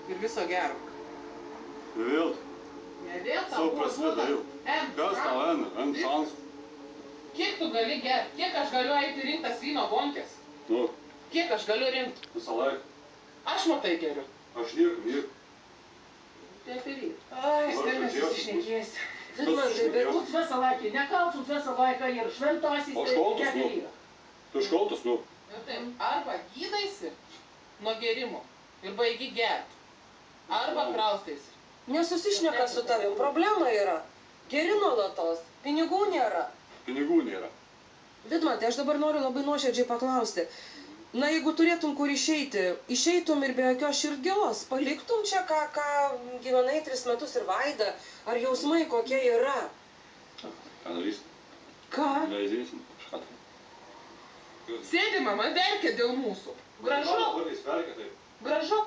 ir viso gero. Vėl. Ne vėl tau Sau buvo prasideda duota jau. N. Kas tau N šansų? Kiek tu gali gerti? Kiek aš galiu eiti rinktas vyno bonkės? Nu, Kiek aš galiu rinkti? visą laiką. Aš matai geriu. Aš nieko. Taip ir yra. Ai, Nors stengiuosi pažiūrėk, susišnekėsi. Vidmantai, bet tu visą laiką nekaltus visą laiką ir šventasis, O tai školtus, kiek nu. yra. Tu školtas, nu. Ir taip, arba gydaisi nuo gerimo ir baigi gerti, arba kraustaisi. Nesusišneka su tavim, problema yra. Geri nuolatos, pinigų nėra. Pinigų nėra. Vidmantai, aš dabar noriu labai nuoširdžiai paklausti. Na, jeigu turėtum kur išeiti, išeitum ir be jokios širdgėlos, paliktum čia, ką gyvenai 3 metus ir Vaida, ar jausmai kokie yra? Ką darysim? Ką? Leidėsim kažką. Sėdi mama, verkia dėl mūsų. Gražu, Dabar jis verkia taip. gražu.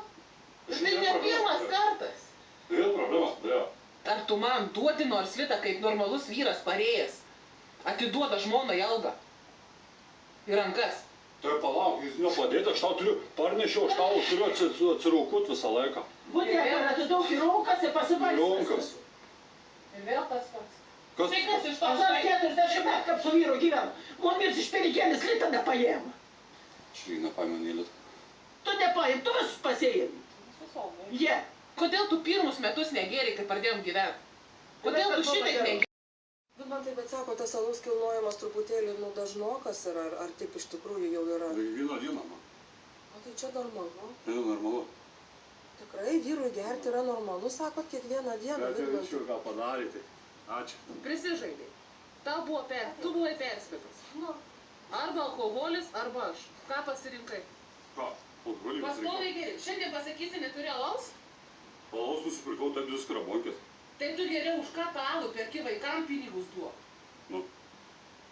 Ir tai ne pirmas kartas. Vėl problemas, turėjo. Ar tu man duodi nors litą kaip normalus vyras parėjęs? Atiduoda žmoną į algą. Į rankas. Tai palauk, jis nepadėt, aš tau turiu parnešiau, aš tau turiu atsiraukut visą laiką. Būtent, kad atidaug į raukas ir pasibaigti. Raukas. Ir vėl tas pats. Kas? Tai kas iš to Aš dar 40 metų kaip su vyru gyvenu. Mumis iš perikėlis litą nepaėmė. Štai nepaimanėlėt. Tu nepaėm, tu visus pasiėmė. Jie. Kodėl tu pirmus metus negėrei, kai pradėjom gyventi? Kodėl tu šitaip negėrei? Vidmantai, bet sako, tas alaus kilnojimas truputėlį dažnokas yra, ar taip iš tikrųjų jau yra? Vieną dieną, man. O tai čia normalu. Tai normalu. Tikrai vyrui gerti yra normalu, sakot, kiekvieną dieną, Vidmantai. ką padaryti. Ačiū. Prisižaidai. Tu buvai perspėtas. Nu, Arba alkoholis, arba aš. Ką pasirinkai? Ką? Alkoholį Pastoviai geri. Šiandien pasakysi, neturi alaus? Alaus nusipirkau, taip viską yra bonkės. Tai tu geriau už ką tą alų perki vaikam pinigus duok. Nu.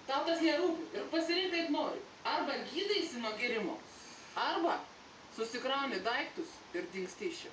Tau tas nerūpi. Ir pasirink kaip nori. Arba gydaisi nuo gerimo, arba susikrauni daiktus ir dingsti iš čia.